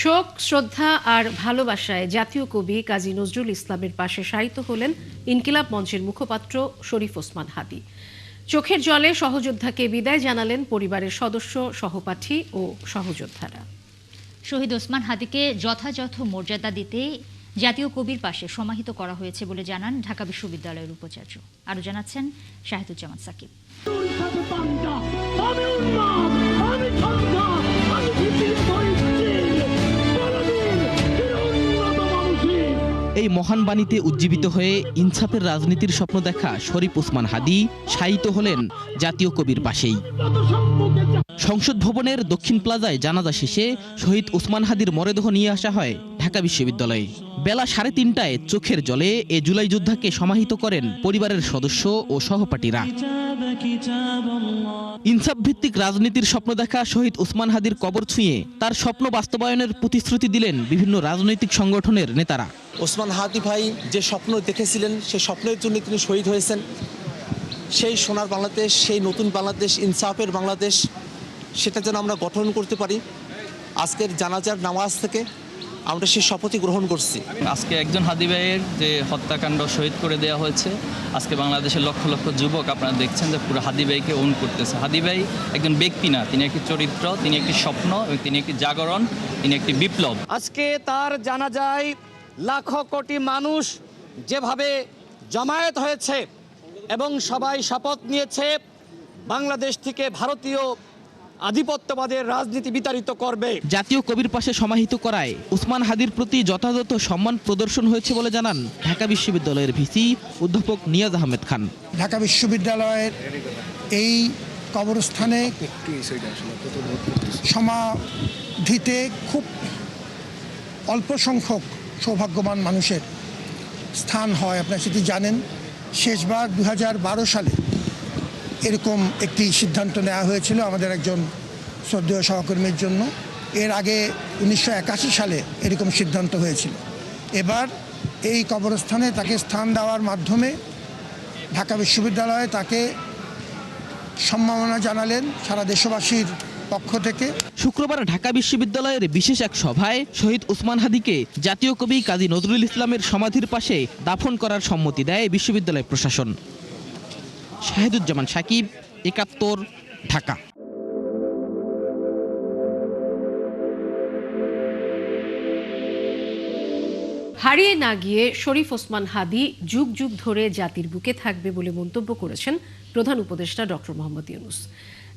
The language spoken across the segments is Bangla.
শোক, শ্রদ্ধা আর ভালোবাসায় জাতীয় কবি কাজী নজরুল ইসলামের পাশে শায়িত হলেন ইনকিলাব মঞ্চের মুখপাত্র শরীফ ওসমান হাদী। চোখের জলে সহযোদ্ধাকে বিদায় জানালেন পরিবারের সদস্য, সহপাঠী ও সহযোদ্ধারা। শহীদ ওসমান হাদীকে যথাযথ মর্যাদা দিতে জাতীয় কবির পাশে সমাহিত করা হয়েছে বলে জানান ঢাকা বিশ্ববিদ্যালয়ের উপাচার্য। আরও জানাচ্ছেন শাহিদুজ্জামান সাকিব। এই মহান বাণীতে উজ্জীবিত হয়ে ইনসাফের রাজনীতির স্বপ্ন দেখা শরীফ ওসমান হাদী শায়িত হলেন জাতীয় কবির পাশেই। সংসদ ভবনের দক্ষিণ প্লাজায় জানাজা শেষে শহীদ ওসমান হাদীর মরদেহ নিয়ে আসা হয় ঢাকা বিশ্ববিদ্যালয়ে। বেলা 3:30টায় চোখের জলে এ জুলাই যোদ্ধাকে সমাহিত করেন পরিবারের সদস্য ও সহপাঠীরা। ইনসাফ ভিত্তিক রাজনীতির স্বপ্ন দেখা শহীদ ওসমান হাদীর কবর ছুঁয়ে তার স্বপ্ন বাস্তবায়নের প্রতিশ্রুতি দিলেন বিভিন্ন রাজনৈতিক সংগঠনের নেতারা। ওসমান হাদী ভাই যে স্বপ্ন দেখেছিলেন সেই স্বপ্নের জন্য তিনি শহীদ হয়েছেন। সেই সোনার বাংলাদেশ, সেই নতুন বাংলাদেশ, ইনসাফের বাংলাদেশ, সেটা যেন আমরা গঠন করতে পারি। আজকের জানাজার নামাজ থেকে আমরা সেই শপথই গ্রহণ করছি। আজকে একজন হাদী ভাইয়ের যে হত্যাকাণ্ড শহীদ করে দেওয়া হয়েছে, আজকে বাংলাদেশের লক্ষ লক্ষ যুবক আপনারা দেখছেন যে পুরো হাদী ভাইকে ওন করতেছে। হাদী ভাই একজন ব্যক্তি না, তিনি একটি চরিত্র, তিনি একটি স্বপ্ন, এবং তিনি একটি জাগরণ, তিনি একটি বিপ্লব। আজকে তার জানাজায় লাখো কোটি মানুষ যেভাবে জমায়েত হয়েছে এবং সবাই শপথ নিয়েছে বাংলাদেশ থেকে ভারতীয় আধিপত্যবাদের রাজনীতি বিতাড়িত করবে। জাতীয় কবির পাশে সমাহিত করায় ওসমান হাদীর প্রতি যথাযথ সম্মান প্রদর্শন হয়েছে বলে জানান ঢাকা বিশ্ববিদ্যালয়ের ভিসি অধ্যাপক নিয়াজ আহমেদ খান। ঢাকা বিশ্ববিদ্যালয়ের এই কবরস্থানে সমাধিতে খুব অল্প সংখ্যক সৌভাগ্যবান মানুষের স্থান হয়। আপনারা সেটি জানেন, শেষবার 2012 সালে এরকম একটি সিদ্ধান্ত নেওয়া হয়েছিল আমাদের একজন শ্রদ্ধেয় সহকর্মীর জন্য। এর আগে 1981 সালে এরকম সিদ্ধান্ত হয়েছিল। এবার এই কবরস্থানে তাকে স্থান দেওয়ার মাধ্যমে ঢাকা বিশ্ববিদ্যালয়ে তাকে সম্মাননা জানালেন সারা দেশবাসীর পক্ষ থেকে। শুক্রবার ঢাকা বিশ্ববিদ্যালয়ের বিশেষ এক সভায় শহীদ ওসমান হাদীকে জাতীয় কবি কাজী নজরুল ইসলামের সমাধির পাশে দাফন করার সম্মতি দেয় বিশ্ববিদ্যালয় প্রশাসন। শাহিদুজ্জামান সাকিব, 71, ঢাকা। হারিয়ে না গিয়ে শরীফ ওসমান হাদী যুগ যুগ ধরে জাতির বুকে থাকবে বলে মন্তব্য করেছেন প্রধান উপদেষ্টা ডক্টর মোহাম্মদ ইউনূস।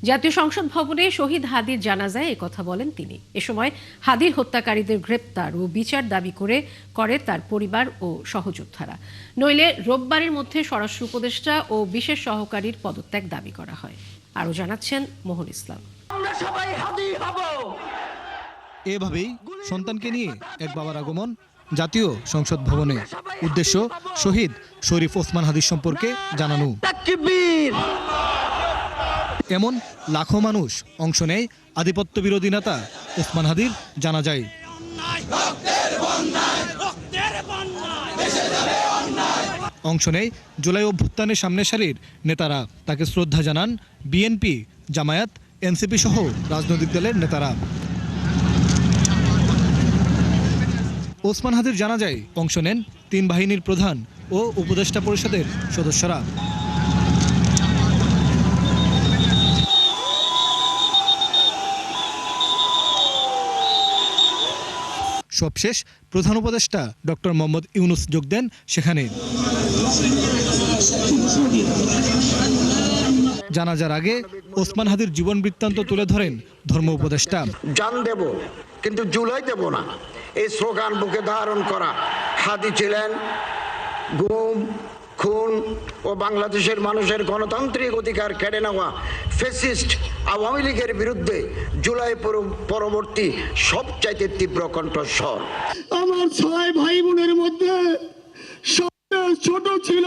জাতীয় সংসদ ভবনে শহীদ হাদীর জানাজায় একথা বলেন তিনি। এ সময় হাদীর হত্যাকারীদের গ্রেপ্তার ও বিচার দাবি করে তার পরিবার ও সহযোদ্ধারা। নইলে রোববারের মধ্যে স্বরাষ্ট্র উপদেষ্টা ও বিশেষ সহকারীর পদত্যাগ দাবি করা হয়। আরও জানাচ্ছেন মোহন ইসলাম। আমরা সবাই হাদী হব। এভাবেই সন্তানকে নিয়ে এক বাবার আগমন জাতীয় সংসদ ভবনে। উদ্দেশ্য শহীদ শরীফ ওসমান হাদী সম্পর্কে জানানো। এমন লাখো মানুষ অংশ নেয় আধিপত্য বিরোধী নেতা ওসমান হাদীর জানাজায়। অংশ নেয় জুলাই অভ্যুত্থানের সামনের সারির নেতারা। তাকে শ্রদ্ধা জানান বিএনপি, জামায়াত, এনসিপি সহ রাজনৈতিক দলের নেতারা। ওসমান হাদীর জানাজায় অংশ নেন 3 বাহিনীর প্রধান ও উপদেষ্টা পরিষদের সদস্যরা। সবশেষ প্রধান উপদেষ্টা ডক্টর মোহাম্মদ ইউনূস যোগ দেন সেখানে। জানাজার আগে ওসমান হাদীর জীবন বৃত্তান্ত তুলে ধরেন ধর্ম উপদেষ্টা। জান দেব কিন্তু জুলাই দেব না, এই স্লোগান বুকে ধারণ করা হাদী ছিলেন গুম, খুন ও বাংলাদেশের মানুষের গণতান্ত্রিক অধিকার কেড়ে নেওয়া ফ্যাসিস্ট আওয়ামী লীগের বিরুদ্ধে জুলাই পরবর্তী সবচাইতে তীব্র কণ্ঠস্বর। আমার 6 ভাই বোনের মধ্যে সবচেয়ে ছোট ছিল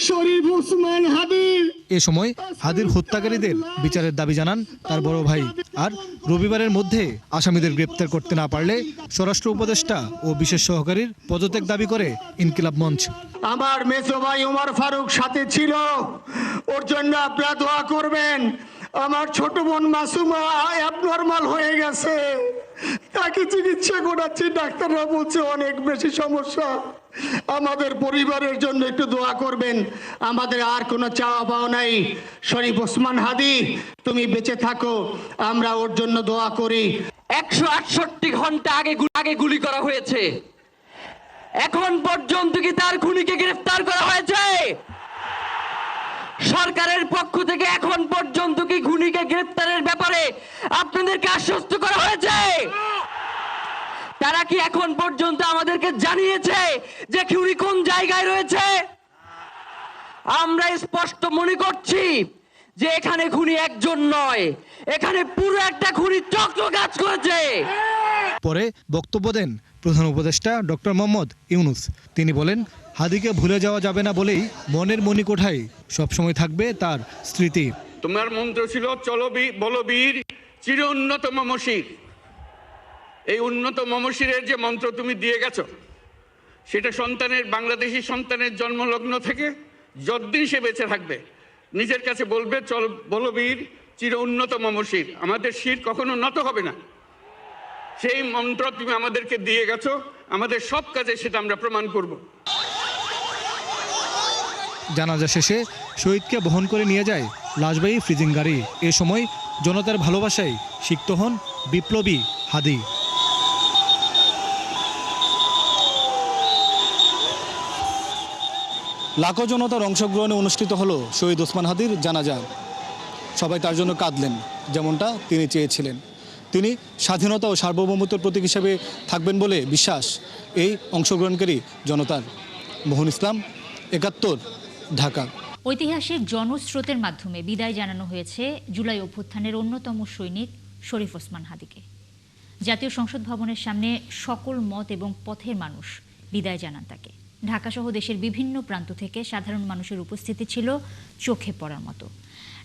শরীফ ওসমান হাদী। এ সময় হাদীর হত্যাকারীদের বিচারের দাবি জানান তার বড় ভাই। আর রবিবারের মধ্যে আসামিদের গ্রেপ্তার করতে না পারলে স্বরাষ্ট্র উপদেষ্টা ও বিশেষ সহকারীর পদত্যাগ দাবি করে ইনকিলাব মঞ্চ। আমার মেজো ভাই ওমর ফারুক সাথে ছিল, ওর জন্য আপনারা দোয়া করবেন। আমার ছোট বোন মাসুমা অ্যাবনর্মাল হয়ে গেছে, তাকে চিকিৎসা করাচ্ছি, ডাক্তাররা বলছে অনেক বেশি সমস্যা। আমাদের পরিবারের জন্য একটু দোয়া করবেন। আমাদের আর কোনো চাওয়া পাওয়া নাই। শরীফ ওসমান হাদি তুমি বেঁচে থাকো, আমরা ওর জন্য দোয়া করি। 168 ঘন্টা আগে গুলি করা হয়েছে। এখন পর্যন্ত কি তার খুনিকে গ্রেফতার করা হয়েছে? সরকারের পক্ষ থেকে এখন পর্যন্ত কি খুনিকে গ্রেফতারের ব্যাপারে আপনাদেরকে আশ্বস্ত করা হয়েছে? তারা কি এখন পর্যন্ত আমাদেরকে জানিয়েছে যে খুনি কোন জায়গায় রয়েছে? আমরা স্পষ্ট মনে করছি যে এখানে খুনি একজন নয়, এখানে পুরো একটা খুনি চক্র কাজ করেছে। পরে বক্তব্য দেন প্রধান উপদেষ্টা ডক্টর মোহাম্মদ ইউনুস। তিনি বলেন, হাদিকে ভুলে যাওয়া যাবে না বলেই মনের মণিকোঠায় সবসময় থাকবে তার স্মৃতি। তোমার মন্ত্র ছিল বলবীর চির উন্নত মমশির। এই উন্নত মমশিরের যে মন্ত্র তুমি দিয়ে গেছো, সেটা বাংলাদেশি সন্তানের জন্মলগ্ন থেকে যতদিন সে বেঁচে থাকবে নিজের কাছে বলবে, চল বলবীর চির উন্নত মমশির, আমাদের শির কখনো নত হবে না। সেই মন্ত্র তুমি আমাদেরকে দিয়ে গেছো, আমাদের সব কাজে সেটা আমরা প্রমাণ করব। জানাজা শেষে শহীদকে বহন করে নিয়ে যায় লাশবাহী ফ্রিজিং গাড়ি। এ সময় জনতার ভালোবাসায় সিক্ত হন বিপ্লবী হাদি। লাখো জনতার অংশগ্রহণে অনুষ্ঠিত হলো শহীদ ওসমান হাদির জানাজা। সবাই তার জন্য কাঁদলেন, যেমনটা তিনি চেয়েছিলেন। তিনি স্বাধীনতা ও সার্বভৌমত্বের প্রতীক হিসেবে থাকবেন বলে বিশ্বাস এই অংশগ্রহণকারী জনতার। মোহন ইসলাম, ৭১, ঢাকা। ঐতিহাসিক জনস্রোতের মাধ্যমে বিদায় জানানো হয়েছে জুলাই অভ্যুত্থানের অন্যতম সৈনিক শরীফ ওসমান হাদিকে। জাতীয় সংসদ ভবনের সামনে সকল মত এবং পথের মানুষ বিদায় জানান তাকে। ঢাকাসহ দেশের বিভিন্ন প্রান্ত থেকে সাধারণ মানুষের উপস্থিতি ছিল চোখে পড়ার মতো।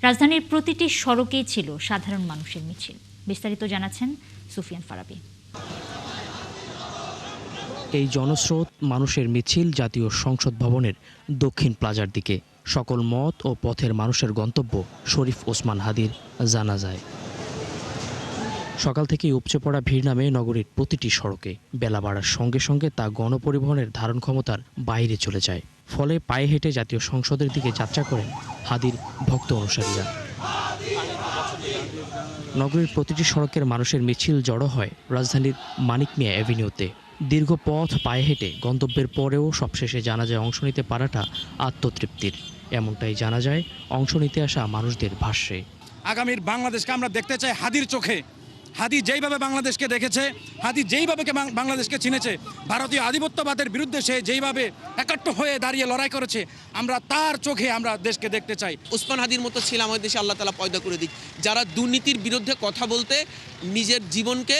রাজধানীর প্রতিটি সড়কেই ছিল সাধারণ মানুষের মিছিল। বিস্তারিত জানাচ্ছেন সুফিয়ান ফারাবি। এই জনস্রোত মানুষের মিছিল জাতীয় সংসদ ভবনের দক্ষিণ প্লাজার দিকে। সকল মত ও পথের মানুষের গন্তব্য শরীফ ওসমান হাদির জানাজায়। সকাল থেকেই উপচে পড়া ভিড় নামে নগরীর প্রতিটি সড়কে। বেলা বাড়ার সঙ্গে সঙ্গে তা গণপরিবহনের ধারণ ক্ষমতার বাইরে চলে যায়। ফলে পায়ে হেঁটে জাতীয় সংসদের দিকে যাত্রা করেন হাদির ভক্ত অনুসারীরা। নগরীর প্রতিটি সড়কের মানুষের মিছিল জড়ো হয় রাজধানীর মানিক মিয়া অ্যাভিনিউতে। দীর্ঘ পথ পায়ে হেঁটে গন্তব্যের পরেও সবশেষে জানাজায় অংশ নিতে পারাটা আত্মতৃপ্তির, এমনটাই জানা যায় অংশ নিতে আসা মানুষদের ভাষ্যে। আগামীর বাংলাদেশকে আমরা দেখতে চাই হাদির চোখে। হাদি যেইভাবে বাংলাদেশকে দেখেছে, হাদি যেইভাবে বাংলাদেশকে চিনেছে, ভারতীয় আধিপত্যবাদের বিরুদ্ধে সে যেইভাবে একাট্ট হয়ে দাঁড়িয়ে লড়াই করেছে, আমরা তার চোখে আমরা দেশকে দেখতে চাই। ওসমান হাদির মতো ছিল আমাদের দেশে আল্লাহ তাআলা পয়দা করে দিক, যারা দুর্নীতির বিরুদ্ধে কথা বলতে নিজের জীবনকে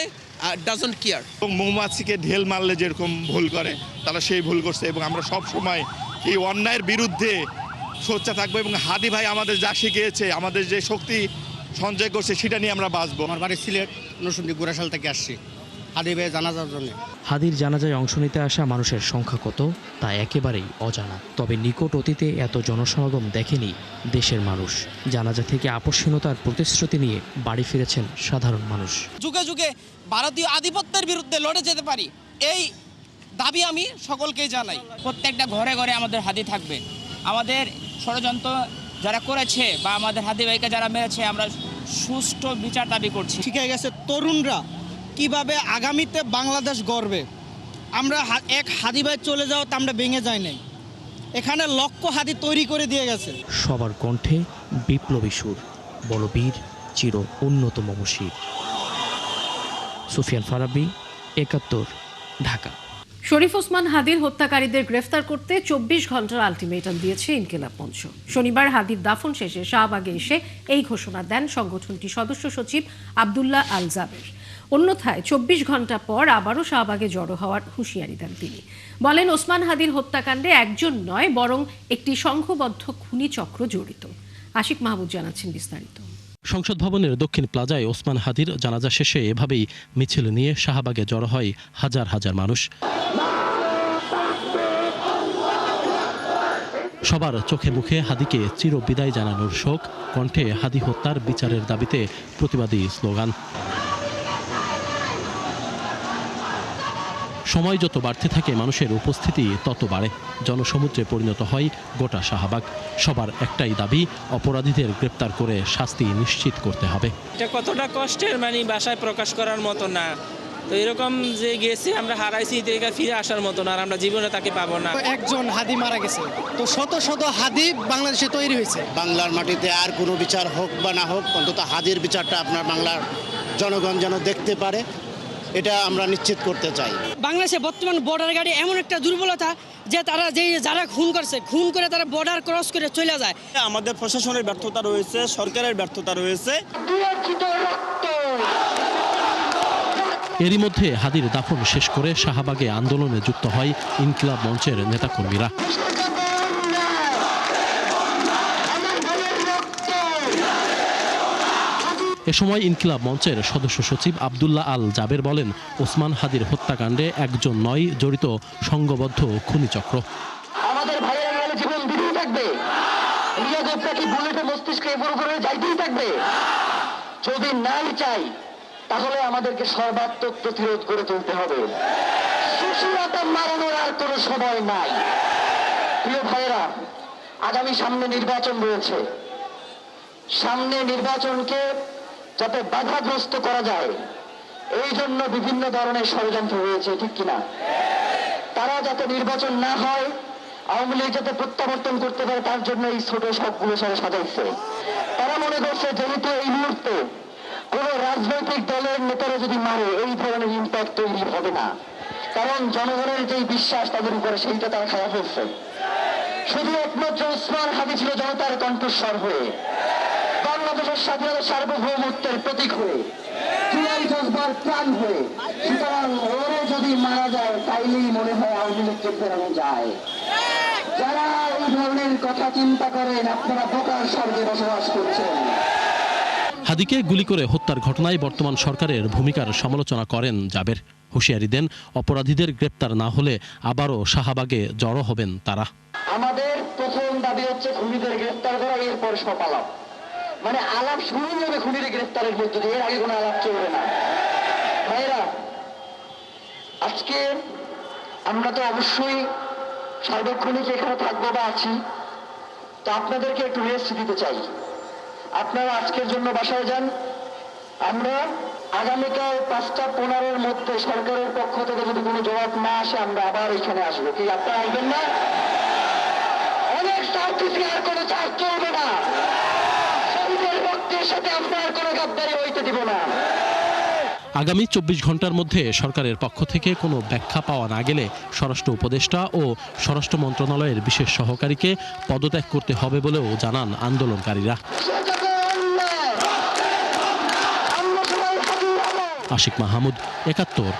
ডাজন্ট কেয়ার। এবং মৌমাছিকে ঢেল মারলে যেরকম ভুল করে, তারা সেই ভুল করছে। এবং আমরা সব সময় এই অন্যায়ের বিরুদ্ধে সোচ্চার থাকবো। এবং হাদি ভাই আমাদের যা শিখিয়েছে, আমাদের যে শক্তি সঞ্চয় করছে, সেটা নিয়ে আমরা বাঁচবো। আমার বাড়ি সিলেট, নরসিংদী গোরাশাল থেকে আসছি হাদি ভাই জানাজার জন্য। হাদির জানাজায় অংশ নিতে আসা মানুষের সংখ্যা কত তা একেবারেই অজানা। তবে নিকট অতীতে এত জনসমাগম দেখেনি দেশের মানুষ। জানাজা থেকে আপসহীনতার প্রতিশ্রুতি নিয়ে বাড়ি ফিরেছেন সাধারণ মানুষ। যুগে যুগে ভারতীয় আধিপত্যের বিরুদ্ধে লড়ে যেতে পারি, এই দাবি আমি সকলকেই জানাই। প্রত্যেকটা ঘরে ঘরে আমাদের হাদি থাকবে। আমাদের ষড়যন্ত্র যারা করেছে বা আমাদের হাদি ভাইকে যারা মেরেছে, আমরা সুষ্ঠু বিচার দাবি করছি। শিখে গেছে তরুণরা কিভাবে আগামীতে বাংলাদেশ গড়বে। আমরা এক হাদি ভাই চলে যাওয়া তো আমরা ভেঙে যাই নাই, এখানে লক্ষ হাদি তৈরি করে দিয়ে গেছে। সবার কণ্ঠে বিপ্লবী সুর, বলবীর চির উন্নত মমশির। সুফিয়ান ফারাবি, ৭১, ঢাকা। শরীফ ওসমান হাদির হত্যাকারীদের গ্রেফতার করতে ২৪ ঘন্টার আলটিমেটাম দিয়েছে ইনকিলাব মঞ্চ। শনিবার হাদির দাফন শেষে শাহবাগে এসে এই ঘোষণা দেন সংগঠনটির সদস্য সচিব আব্দুল্লাহ আল জাবের। অন্যথায় ২৪ ঘন্টা পর আবারও শাহবাগে জড়ো হওয়ার হুঁশিয়ারি দেন তিনি। বলেন, ওসমান হাদির হত্যাকাণ্ডে একজন নয়, বরং একটি সংঘবদ্ধ খুনি চক্র জড়িত। আশিক মাহমুদ জানাচ্ছেন বিস্তারিত। সংসদ ভবনের দক্ষিণ প্লাজায় ওসমান হাদির জানাজা শেষে এভাবেই মিছিল নিয়ে শাহবাগে জড়ো হয় হাজার হাজার মানুষ। সবার চোখে মুখে হাদিকে চির বিদায় জানানোর শোক, কণ্ঠে হাদি হত্যার বিচারের দাবিতে প্রতিবাদী স্লোগান। সময় যত বাড়তে থাকে মানুষের উপস্থিতি তত বাড়ে, জনসমুদ্রে পরিণত হয় গোটা শাহবাগ। সবার একটাই দাবি, অপরাধীদের গ্রেপ্তার করে শাস্তি নিশ্চিত করতে হবে। এটা কতটা কষ্টের ভাষায় প্রকাশ করার মতো না। তো এরকম যে গেছে আমরা হারাইছি, ফিরে আসার মতো না, আর আমরা জীবনে তাকে পাবো না। একজন হাদি মারা গেছে, তো শত শত হাদি বাংলাদেশে তৈরি হয়েছে। বাংলার মাটিতে আর কোনো বিচার হোক বা না হোক, অন্তত হাদির বিচারটা আপনার বাংলার জনগণ যেন দেখতে পারে, এটা আমরা নিশ্চিত করতে চাই। বাংলাদেশে বর্তমান বর্ডার গাড়ি এমন একটা দুর্বলতা যে যারা খুন করে তারা বর্ডার ক্রস করে চলে যায়। আমাদের প্রশাসনের ব্যর্থতা রয়েছে, সরকারের ব্যর্থতা রয়েছে। এরই মধ্যে হাদির দাফন শেষ করে শাহবাগে আন্দোলনে যুক্ত হয় ইনকিলাব মঞ্চের নেতাকর্মীরা। এ সময় ইনকিলাব মঞ্চের সদস্য সচিব আব্দুল্লাহ আল জাবের বলেন, ওসমান হাদির হত্যাকাণ্ডে একজন নয়, জড়িত সংঘবদ্ধ খুনি চক্র। আমাদের ভাইয়ের গেলে জীবন দিতেই থাকবে, রিয়াজটা কি বুলেটে মস্তিষ্কে এগুলো করে যাইতেই থাকবে। যদি নাই চাই তাহলে আমাদেরকে সর্বাত্মক প্রতিরোধ করে তুলতে হবে। সুশীলতা মারানোর আর কোনো সময় নাই। প্রিয় ভাইয়েরা, আগামী সামনে নির্বাচন রয়েছে। সামনে নির্বাচনকে যাতে বাধাগ্রস্ত করা যায় এই জন্য বিভিন্ন ধরনের ষড়যন্ত্র রয়েছে, ঠিক কিনা? তারা যাতে নির্বাচন না হয়, আওয়ামী লীগ যাতে প্রত্যাবর্তন করতে পারে, তার জন্য এই ছোট সবগুলো সাথে সাজাইছে। তারা মনে করছে যেহেতু এই মুহূর্তে কোন রাজনৈতিক দলের নেতারা যদি মারে এই ধরনের ইম্প্যাক্ট তৈরি হবে না, কারণ জনগণের যে বিশ্বাস তাদের উপরে সেইটা তারা খারাপ হচ্ছে। শুধু একমাত্র ওসমান হাদি ছিল জনতার কণ্ঠস্বর হয়ে, বাংলাদেশের স্বাধীনতা সার্বভৌমত্বের প্রতীক হয়ে, জুলাই জজবার প্রাণ হয়ে। সুতরাং ওরে যদি মারা যায় তাইলেই মনে হয় আওয়ামী লীগকে ফেরানো যায়। যারা এই ধরনের কথা চিন্তা করেন আপনারা বোকার স্বর্গে বসবাস করছেন। হাদিকে গুলি করে হত্যার ঘটনায় বর্তমান সরকারের ভূমিকার সমালোচনা করেন জাবের। হুঁশিয়ারি দেন, অপরাধীদের গ্রেপ্তার না হলে আবারও শাহবাগে জড়ো হবেন তারা। আমাদের প্রথম দাবি হচ্ছে খুনিদের গ্রেফতার করা, এরপর সব আলাপ। মানে আলাপ শুরু হবে খুনিদের গ্রেফতারের মধ্যে দিয়ে, এর আগে কোনো আলাপ চলবে না। ভাইরা, আজকে আমরা তো অবশ্যই সার্বক্ষণিক এখানে থাকবো বা আছি, তো আপনাদেরকে একটু রেস্ট দিতে চাই। আপনারা আজকের জন্য বাসায় যান। আমরা আগামীকাল 5:15-র মধ্যে সরকারের পক্ষ থেকে যদি কোনো জবাব না আসে আমরা আবার এখানে আসবো। কি আপনারা আসবেন না? অনেক চার্জ আর কোনো চার্জ চলবে না। শহীদের রক্তের সাথে আমরা আর কোনো গাদ্দারি হইতে দিব না। আগামী 24 ঘন্টার মধ্যে সরকারের পক্ষ থেকে কোনো ব্যাখ্যা পাওয়া না গেলে স্বরাষ্ট্র উপদেষ্টা ও স্বরাষ্ট্র মন্ত্রণালয়ের বিশেষ সহকারীকে পদত্যাগ করতে হবে বলেও জানান আন্দোলনকারীরা। আশিক মাহমুদ, ৭১,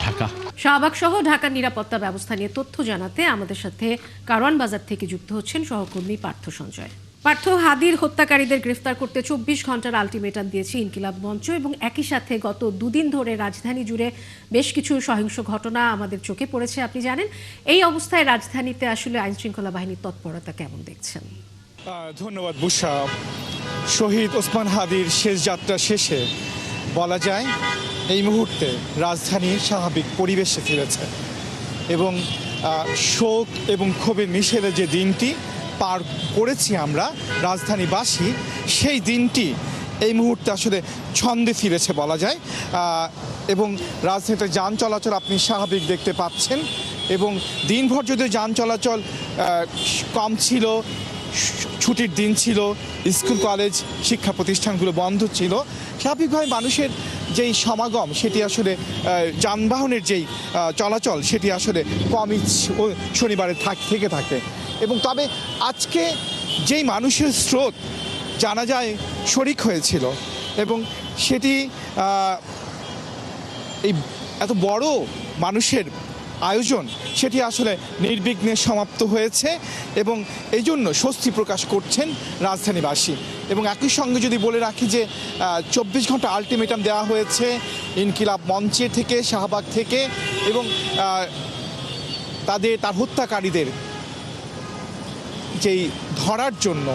ঢাকা। শাহবাগ সহ ঢাকার নিরাপত্তা ব্যবস্থা নিয়ে তথ্য জানাতে আমাদের সাথে কারওয়ান বাজার থেকে যুক্ত হচ্ছেন সহকর্মী পার্থ সঞ্জয়। পার্থ, হাদির হত্যাকারীদের গ্রেফতার করতে 24 ঘন্টার আলটিমেটাম দিয়েছে ইনকিলাব মঞ্চ, এবং একই সাথে গত দুদিন ধরে রাজধানী জুড়ে বেশ কিছু সহিংস ঘটনা আমাদের চোখে পড়েছে। আপনি জানেন, এই অবস্থায় রাজধানীতে আসলে আইনশৃঙ্খলা বাহিনীর তৎপরতা কেমন দেখছেন? ধন্যবাদ বুশা। শহীদ ওসমান হাদির শেষ যাত্রা শেষে বলা যায় এই মুহূর্তে রাজধানী স্বাভাবিক পরিবেশে ফিরেছে, এবং শোক এবং ক্ষোভের মিশেলে যে দিনটি পার করেছি আমরা রাজধানীবাসী, সেই দিনটি এই মুহূর্তে আসলে ছন্দে ফিরেছে বলা যায়। এবং রাজধানীতে যান চলাচল আপনি স্বাভাবিক দেখতে পাচ্ছেন, এবং দিনভর যদিও যান চলাচল কম ছিল, ছুটির দিন ছিল, স্কুল কলেজ শিক্ষা প্রতিষ্ঠানগুলো বন্ধ ছিল, স্বাভাবিকভাবে মানুষের যেই সমাগম সেটি আসলে যানবাহনের যেই চলাচল সেটি আসলে কমই শনিবারে থেকে থাকে। এবং তবে আজকে যেই মানুষের স্রোত জানা যায় শরিক হয়েছিল, এবং সেটি এই এত বড় মানুষের আয়োজন সেটি আসলে নির্বিঘ্নে সমাপ্ত হয়েছে, এবং এই জন্য স্বস্তি প্রকাশ করছেন রাজধানীবাসী। এবং একই সঙ্গে যদি বলে রাখি যে 24 ঘন্টা আলটিমেটাম দেওয়া হয়েছে ইনকিলাব মঞ্চে থেকে, শাহবাগ থেকে, এবং তার হত্যাকারীদের যেই ধরার জন্য,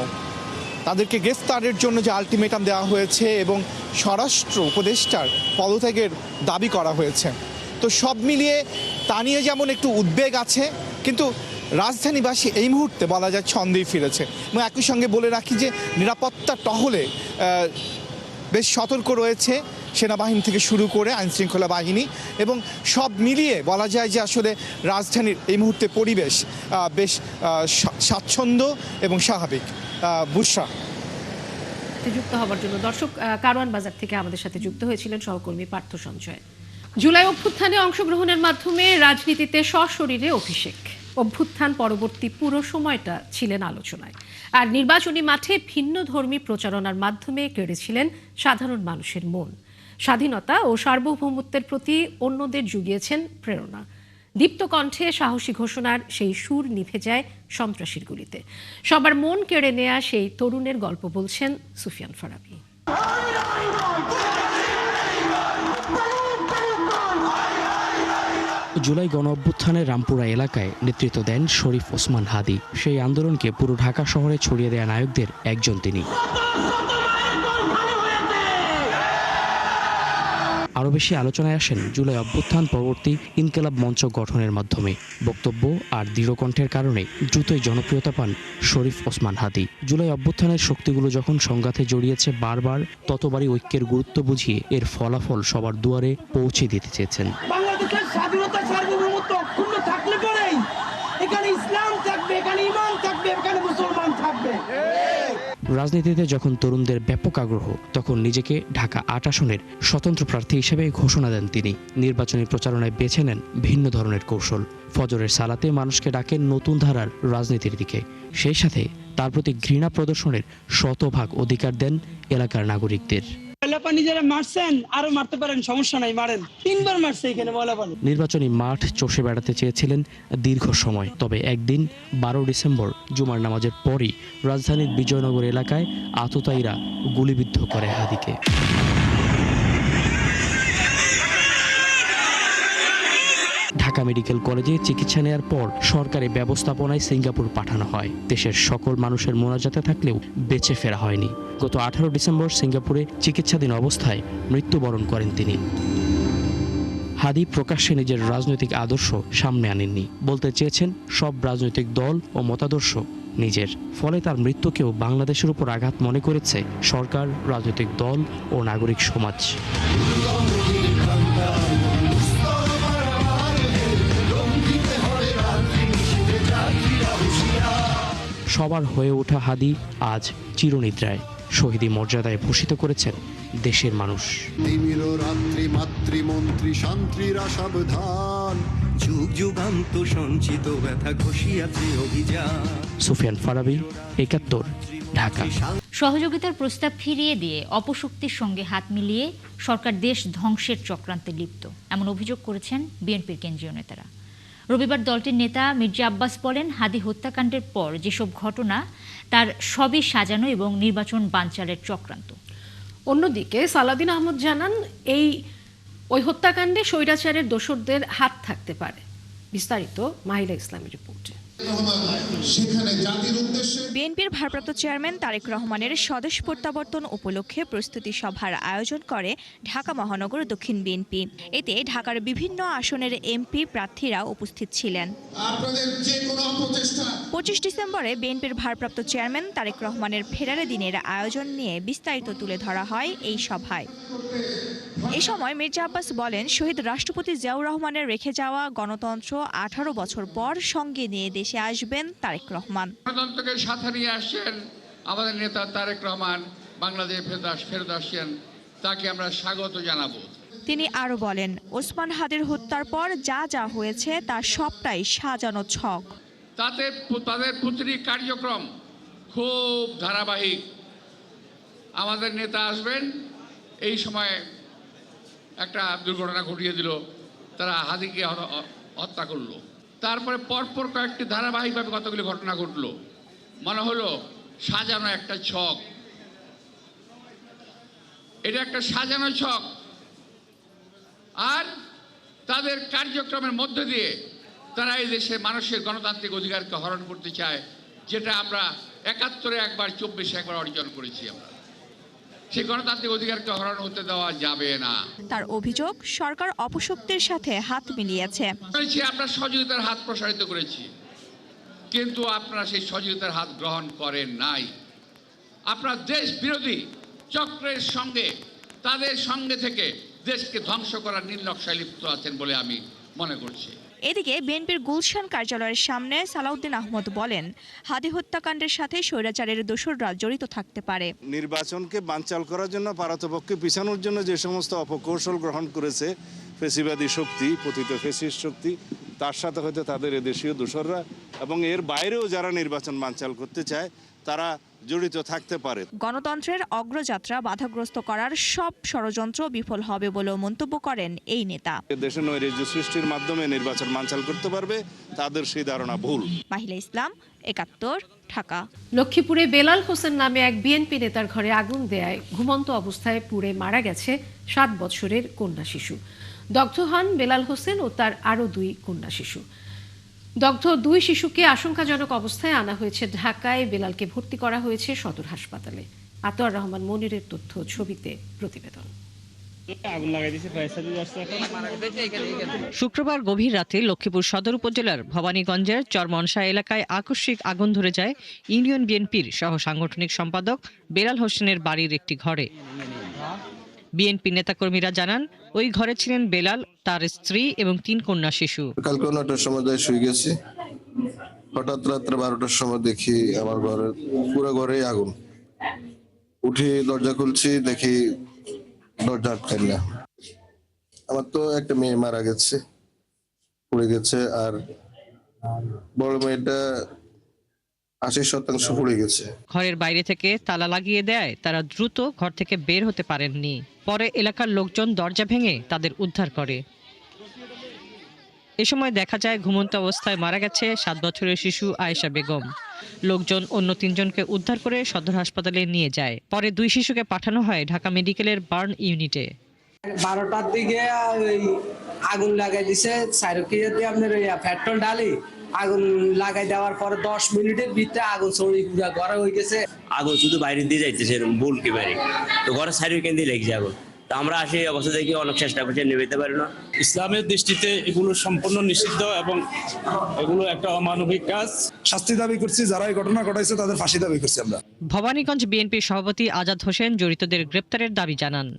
তাদেরকে গ্রেফতারের জন্য যে আলটিমেটাম দেওয়া হয়েছে এবং স্বরাষ্ট্র উপদেষ্টার পদত্যাগের দাবি করা হয়েছে। তো সব মিলিয়ে তা নিয়ে যেমন একটু উদ্বেগ আছে, কিন্তু রাজধানীবাসী এই মুহূর্তে বলা যায় ছন্দেই ফিরেছে। এবং একই সঙ্গে বলে রাখি যে নিরাপত্তা টহলে বেশ সতর্ক রয়েছে সেনাবাহিনী থেকে শুরু করে আইনশৃঙ্খলা বাহিনী, এবং সব মিলিয়ে বলা যায় যে আসলে রাজধানীর এই মুহূর্তে পরিবেশ বেশ স্বাচ্ছন্দ্য এবং স্বাভাবিক। বুশরা, যুক্ত হওয়ার জন্য দর্শক, কারওয়ান বাজার থেকে আমাদের সাথে যুক্ত হয়েছিলেন সহকর্মী পার্থ সঞ্জয়। জুলাই অভ্যুত্থানে অংশগ্রহণের মাধ্যমে রাজনীতিতে সশরীরে অভিষেক। অভ্যুত্থান পরবর্তী পুরো সময়টা ছিলেন আলোচনায়, আর নির্বাচনী মাঠে ভিন্নধর্মী প্রচারণার মাধ্যমে কেড়েছিলেন সাধারণ মানুষের মন। স্বাধীনতা ও সার্বভৌমত্বের প্রতি অন্যদের জুগিয়েছেন প্রেরণা। দীপ্ত কণ্ঠে সাহসী ঘোষণার সেই সুর নিভে যায় সন্ত্রাসীর গুলিতে। সবার মন কেড়ে নেয়া সেই তরুণের গল্প বলছেন সুফিয়ান ফারাবী। জুলাই গণ অভ্যুত্থানে রামপুরা এলাকায় নেতৃত্ব দেন শরীফ ওসমান হাদি। সেই আন্দোলনকে পুরো ঢাকা শহরে ছড়িয়ে দেয়া নায়কদের একজন তিনি। আরও বেশি আলোচনায় আসেন জুলাই অভ্যুত্থান পরবর্তী ইনকিলাব মঞ্চ গঠনের মাধ্যমে। বক্তব্য আর দৃঢ়কণ্ঠের কারণে দ্রুতই জনপ্রিয়তা পান শরীফ ওসমান হাদি। জুলাই অভ্যুত্থানের শক্তিগুলো যখন সংঘাতে জড়িয়েছে বারবার, ততবারই ঐক্যের গুরুত্ব বুঝিয়ে এর ফলাফল সবার দুয়ারে পৌঁছে দিতে চেয়েছেন। বাংলাদেশের স্বাধীনতা সার্বভৌমত্ব অক্ষুণ্ণ থাকলে পরেই এখানে ইসলাম থাকবে, এখানে ঈমান থাকবে, এখানে মুসলমান থাকবে। রাজনীতিতে যখন তরুণদের ব্যাপক আগ্রহ, তখন নিজেকে ঢাকা ৮ আসনের স্বতন্ত্র প্রার্থী হিসেবে ঘোষণা দেন তিনি। নির্বাচনী প্রচারণায় বেছে নেন ভিন্ন ধরনের কৌশল। ফজরের সালাতে মানুষকে ডাকেন নতুন ধারার রাজনীতির দিকে। সেই সাথে তার প্রতি ঘৃণা প্রদর্শনের শতভাগ অধিকার দেন এলাকার নাগরিকদের। ময়লাপানি যারা মারছেন আরো মারতে পারেন, সমস্যা নাই, মারেন। 3 বার মারছে এখানে ময়লাপানি। নির্বাচনী মাঠ চষে বেড়াতে চেয়েছিলেন দীর্ঘ সময়, তবে একদিন 12 ডিসেম্বর জুমার নামাজের পরই রাজধানীর বিজয়নগর এলাকায় আততায়ীরা গুলিবিদ্ধ করে হাদিকে। ঢাকা মেডিকেল কলেজে চিকিৎসা নেয়ার পর সরকারি ব্যবস্থাপনায় সিঙ্গাপুর পাঠানো হয়। দেশের সকল মানুষের মোনাজাতে থাকলেও বেঁচে ফেরা হয়নি। গত 18 ডিসেম্বর সিঙ্গাপুরে চিকিৎসাধীন অবস্থায় মৃত্যুবরণ করেন তিনি। হাদি প্রকাশ্যে নিজের রাজনৈতিক আদর্শ সামনে আনেননি, বলতে চেয়েছেন সব রাজনৈতিক দল ও মতাদর্শ নিজের। ফলে তার মৃত্যুকেও বাংলাদেশের উপর আঘাত মনে করেছে সরকার, রাজনৈতিক দল ও নাগরিক সমাজ। সবার হয়ে ওঠা হাদি আজ চিরনিদ্রায়, শহীদি মর্যাদায় ভূষিত করেছেন দেশের মানুষ। রাত্রি মাতৃমন্ত্রী শান্তিরা সাবধান, যুগ যুগান্ত সঞ্চিত ব্যথা ঘষিয়াছে অভিযান। সুফিয়ান ফারাবী, ৭১, ঢাকা। সহযোগিতার প্রস্তাব ফিরিয়ে দিয়ে অপশক্তির সঙ্গে হাত মিলিয়ে সরকার দেশ ধ্বংসের চক্রান্তে লিপ্ত, এমন অভিযোগ করেছেন বিএনপির কেন্দ্রীয় নেতারা। রবিবার দলটির নেতা মির্জা আব্বাস বলেন, হাদি হত্যাকাণ্ডের পর যেসব ঘটনা, তার সবই সাজানো এবং নির্বাচন বানচালের চক্রান্ত। অন্যদিকে সালাউদ্দিন আহমদ জানান, ওই হত্যাকাণ্ডে স্বৈরাচারের দোসরদের হাত থাকতে পারে। বিস্তারিত মাহিলা ইসলামের রিপোর্টে। বিএনপির ভারপ্রাপ্ত চেয়ারম্যান তারেক রহমানের স্বদেশ প্রত্যাবর্তন উপলক্ষে প্রস্তুতি সভার আয়োজন করে ঢাকা মহানগর দক্ষিণ বিএনপি। এতে ঢাকার বিভিন্ন আসনের এমপি প্রার্থীরা উপস্থিত ছিলেন। 25 ডিসেম্বরে বিএনপির ভারপ্রাপ্ত চেয়ারম্যান তারেক রহমানের ফেরারে দিনের আয়োজন নিয়ে বিস্তারিত তুলে ধরা হয় এই সভায়। এ সময় মির্জা আব্বাস বলেন, শহীদ রাষ্ট্রপতি জিয়াউর রহমানের রেখে যাওয়া গণতন্ত্র 18 বছর পর সঙ্গে নিয়ে দেশে আসবেন তারেক রহমান। গণতন্ত্রকে সাথে নিয়ে আসছেন আমাদের নেতা তারেক রহমান, বাংলাদেশ ফেরত আসছেন, তাকে আমরা স্বাগত জানাবো। তিনি আরো বলেন, ওসমান হাদির হত্যার পর যা যা হয়েছে তার সবটাই সাজানো ছক। তাদের প্রতিটি কার্যক্রম খুব ধারাবাহিক। আমাদের নেতা আসবেন, এই সময় একটা দুর্ঘটনা ঘটিয়ে দিল, তারা হাদিকে হত্যা করলো। তারপরে পরপর কয়েকটি ধারাবাহিকভাবে কতগুলি ঘটনা ঘটলো, মনে হলো সাজানো একটা ছক। এটা একটা সাজানো ছক, আর তাদের কার্যক্রমের মধ্য দিয়ে তারা এই দেশে মানুষের গণতান্ত্রিক অধিকারকে হরণ করতে চায়, যেটা আমরা ৭১ একবার, ২৪ একবার অর্জন করেছি আমরা। সেই গণতান্ত্রিক অধিকারকে হরণ হতে দেওয়া যাবে না। তার অভিযোগ, সরকার অপশক্তির সাথে হাত মিলিয়েছে। আমরা সহযোগিতার হাত প্রসারিত করেছি, কিন্তু আপনারা সেই সহযোগিতার হাত গ্রহণ করেন নাই। আপনারা দেশ বিরোধী চক্রের সঙ্গে, তাদের সঙ্গে থেকে দেশকে ধ্বংস করার নীলনকশায় লিপ্ত আছেন বলে আমি মনে করছি। এদিকে বিএনপির গুলশান কার্যালয়ের সামনে সালাউদ্দিন আহমদ বলেন, হাদি হত্যাকাণ্ডের সাথে স্বৈরাচারের দোসররা জড়িত থাকতে পারে। নির্বাচনকে বানচাল করার জন্য, পারতপক্ষে পিছানোর জন্য যে সমস্ত অপকৌশল গ্রহণ করেছে ফেসিবাদী শক্তি, পতিত ফেসিস্ট শক্তি, তার সাথে হয়তো তাদের এদেশীয় দোসররা এবং এর বাইরেও যারা নির্বাচন বানচাল করতে চায় তারা জড়িত থাকতে পারে। গণতন্ত্রের অগ্রযাত্রা বাধাগ্রস্ত করার সব ষড়যন্ত্র বিফল হবে বলেও মন্তব্য করেন এই নেতা। দেশে নৈরাজ্য সৃষ্টির মাধ্যমে নির্বাচন বানচাল করতে পারবে, তাদের সেই ধারণা ভুল। মাহিলা ইসলাম, ৭১, ঢাকা। লক্ষ্মীপুরে বেলাল হোসেন নামে এক বিএনপি নেতার ঘরে আগুন দেয়ায় ঘুমন্ত অবস্থায় পুড়ে মারা গেছে ৭ বছরের কন্যা শিশু। দগ্ধ হন বেলাল হোসেন ও তার আরও 2 কন্যা শিশু। দগ্ধ 2 শিশুকে আশঙ্কাজনক অবস্থায় আনা হয়েছে ঢাকায়। বেলালকে ভর্তি করা হয়েছে সদর হাসপাতালে। আতোয়ার রহমান মনিরের তথ্য, ছবিতে প্রতিবেদন। শুক্রবার গভীর রাতে লক্ষ্মীপুর সদর উপজেলার ভবানীগঞ্জের চরমনসা এলাকায় আকস্মিক আগুন ধরে যায় ইউনিয়ন বিএনপির সহ সাংগঠনিক সম্পাদক বেলাল হোসেনের বাড়ির একটি ঘরে। বিএনপি নেতাকর্মীরা জানান, ওই ঘরে ছিলেন বেলাল, তার স্ত্রী এবং 3 কন্যা শিশু। কালকে 9টার সময় শুয়ে গেছি, হঠাৎ রাত্রে 12টার সময় দেখি আমার ঘরে পুরো ঘরে আগুন। উঠে দরজা খুলছি, দেখি দরজা আটকাই না। আমার তো একটা মেয়ে মারা গেছে, পড়ে গেছে, আর বড় মেয়েটা 80% পড়ে গেছে। ঘরের বাইরে থেকে তালা লাগিয়ে দেয়, তারা দ্রুত ঘর থেকে বের হতে পারেননি। পরে এলাকার লোকজন দরজা ভেঙে তাদের উদ্ধার করে। এ সময় দেখা যায় ঘুমন্ত অবস্থায় মারা গেছে 7 বছরের শিশু আয়েশা বেগম। লোকজন অন্য 3 জনকে উদ্ধার করে সদর হাসপাতালে নিয়ে যায়। পরে 2 শিশুকে পাঠানো হয় ঢাকা মেডিকেলের বার্ন ইউনিটে। 12টার দিকে আগুন লাগাই দিছে, সাইরকিয়া দিয়ে আপনার পেট্রোল ঢালি আগুন লাগাই দেওয়ার পরে 10 মিনিটের ভিতরে আগুন ছড়ি পুরা ঘরে হয়ে গেছে। আগুন শুধু বাইরে দিয়ে যাইতেছে ভুল কি বাইরে, তো ঘরে সাইরকিয়া দিয়ে লেগেছে আগুন। তো আমরা আসি অবস্থা দেখি অনেক চেষ্টা করছি, নিভিতে পারি না। ইসলামের দৃষ্টিতে এগুলো সম্পূর্ণ নিষিদ্ধ এবং এগুলো একটা অমানবিক কাজ। শাস্তি দাবি করছি, যারা এই ঘটনা ঘটাইছে তাদের ফাঁসি দাবি করছি আমরা। ভবানীগঞ্জ বিএনপির সভাপতি আজাদ হোসেন জড়িতদের গ্রেপ্তারের দাবি জানান।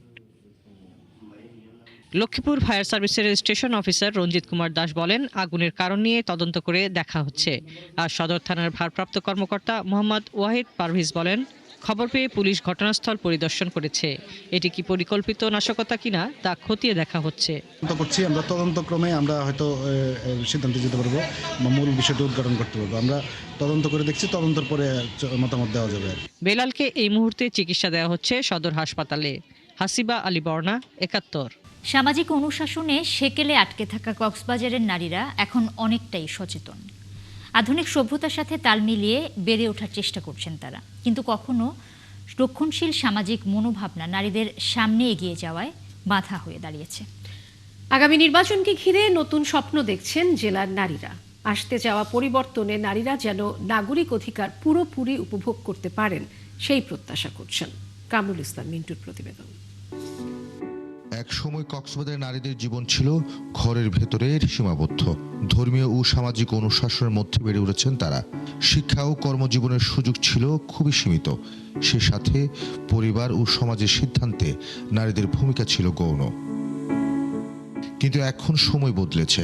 লক্ষ্মীপুর ফায়ার সার্ভিসের স্টেশন অফিসার রঞ্জিত কুমার দাস বলেন, আগুনের কারণ নিয়ে তদন্ত করে দেখা হচ্ছে। আর সদর থানার ভারপ্রাপ্ত কর্মকর্তা মোহাম্মদ ওয়াহিদ পারভেজ বলেন, খবর পেয়ে পুলিশ ঘটনাস্থল পরিদর্শন করেছে। এটি কি পরিকল্পিত নাশকতা কিনা তা খতিয়ে দেখা হচ্ছে। আমরা তদন্তক্রমে আমরা হয়তো সিদ্ধান্তে যেতে পারবো, মূল বিষয়টি উদ্ঘাটন করতে পারবো। আমরা তদন্ত করে দেখছি, তদন্তের পরে মতামত দেওয়া যাবে। বেলালকে এই মুহূর্তে চিকিৎসা দেওয়া হচ্ছে সদর হাসপাতালে। হাসিবা আলী বর্ণা, ৭১। সামাজিক অনুশাসনে সেকেলে আটকে থাকা কক্সবাজারের নারীরা এখন অনেকটাই সচেতন। আধুনিক সভ্যতার সাথে তাল মিলিয়ে বেড়ে ওঠার চেষ্টা করছেন তারা, কিন্তু কখনো রক্ষণশীল সামাজিক মনোভাবনা নারীদের সামনে এগিয়ে যাওয়ায় বাধা হয়ে দাঁড়িয়েছে। আগামী নির্বাচনকে ঘিরে নতুন স্বপ্ন দেখছেন জেলার নারীরা। আসতে যাওয়া পরিবর্তনে নারীরা যেন নাগরিক অধিকার পুরোপুরি উপভোগ করতে পারেন সেই প্রত্যাশা করছেন। কামরুল ইসলাম মিন্টুর প্রতিবেদন। এক সময় কক্সবাজারের নারীদের জীবন ছিল ঘরের ভেতরের সীমাবদ্ধ। ধর্মীয় ও সামাজিক অনুশাসনের মধ্যে বেড়ে উঠেছেন তারা। শিক্ষা ও কর্মজীবনের সুযোগ ছিল খুবই সীমিত। সে সাথে পরিবার ও সমাজের সিদ্ধান্তে নারীদের ভূমিকা ছিল গৌণ। কিন্তু এখন সময় বদলেছে।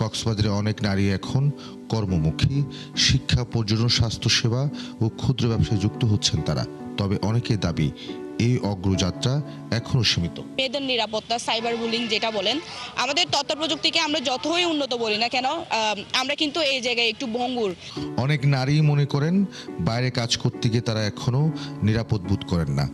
কক্সবাজারে অনেক নারী এখন কর্মমুখী, শিক্ষা, পর্যটন, স্বাস্থ্যসেবা ও ক্ষুদ্র ব্যবসায় যুক্ত হচ্ছেন তারা। তবে অনেকের দাবি, এই অগ্রযাত্রা এখনো সীমিত। মেয়েদের নিরাপত্তা, সাইবার বুলিং যেটা বলেন, আমাদের তথ্য প্রযুক্তিকে আমরা যতই উন্নত বলি না কেন, আমরা কিন্তু এই জায়গায় একটু ভঙ্গুর। অনেক নারী মনে করেন বাইরে কাজ করতে গিয়ে তারা এখনো নিরাপদ বোধ করেন না।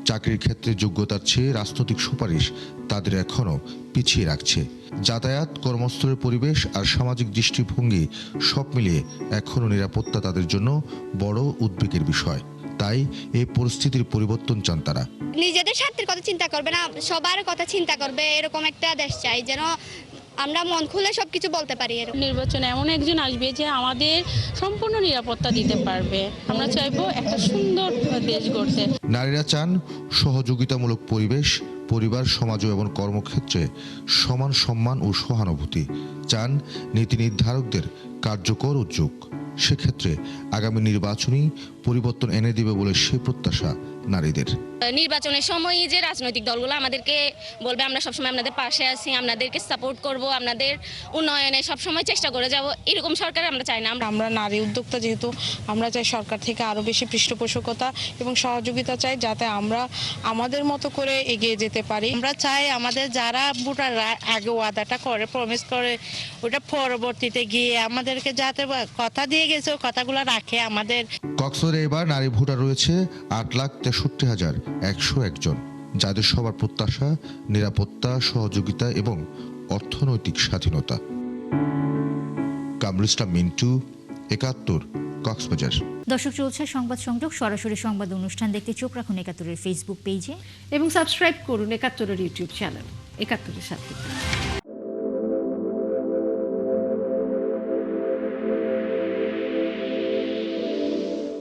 চাকরির ক্ষেত্রে যোগ্যতার চেয়ে রাজনৈতিক সুপারিশ তাদের এখনো পিছিয়ে রাখছে। যাতায়াত, কর্মস্থলের পরিবেশ আর সামাজিক দৃষ্টিভঙ্গি সব মিলিয়ে এখনো নিরাপত্তা তাদের জন্য বড় উদ্বেগের বিষয়। তাই এই পরিস্থিতির পরিবর্তন চান তারা। নিজেদের স্বার্থের কথা চিন্তা করবে না, সবার কথা চিন্তা করবে, এরকম একটা দেশ চাই যেন আমরা মন খুলে সবকিছু বলতে পারি। নির্বাচনে এমন একজন আসবে যে আমাদের সম্পূর্ণ নিরাপত্তা দিতে পারবে। আমরা চাইবো একটা সুন্দর দেশ গড়তে। নারীরা চান সহযোগিতামূলক পরিবেশ, পরিবার, সমাজ এবং কর্মক্ষেত্রে সমান সম্মান ও সহানুভূতি। চান নীতি নির্ধারকদের কার্যকর উদ্যোগ। সেক্ষেত্রে আগামী নির্বাচনী পরিবর্তন এনে দিবে বলে সে প্রত্যাশা নারীদের। নির্বাচনের সময় যে রাজনৈতিক দলগুলো আমাদেরকে বলবে আমরা সবসময় আপনাদের পাশে আছি, আপনাদেরকে সাপোর্ট করব, আপনাদের উন্নয়নে সবসময় চেষ্টা করে যাব, এরকম সরকার আমরা চাই না। আমরা নারী উদ্যোক্তা যেহেতু, আমরা চাই সরকার থেকে আরো বেশি পৃষ্ঠপোষকতা এবং সহযোগিতা চাই, যাতে আমরা আমাদের মতো করে এগিয়ে যেতে পারি। আমরা চাই আমাদের যারা ভোটাররা আগে ওয়াদাটা করে, প্রমিস করে, ওটা পরবর্তীতে গিয়ে আমাদেরকে যাতে কথা দিয়ে গেছে ওই কথাগুলো রাখে। আমাদের কক্সবাজারে এবার নারী ভোটার রয়েছে 8,63,101 জন, যাদের সবার প্রত্যাশা নিরাপত্তা, সহযোগিতা এবং অর্থনৈতিক স্বাধীনতা। কামরুল ইসলাম মিন্টু, ৭১, কক্সবাজার। দর্শক, চলছে সংবাদ সংযোগ। সরাসরি সংবাদ অনুষ্ঠান দেখতে চোখ রাখুন ৭১-এর ফেসবুক পেজে এবং সাবস্ক্রাইব করুন ৭১-এর ইউটিউব চ্যানেল। ৭১-এর সাথে।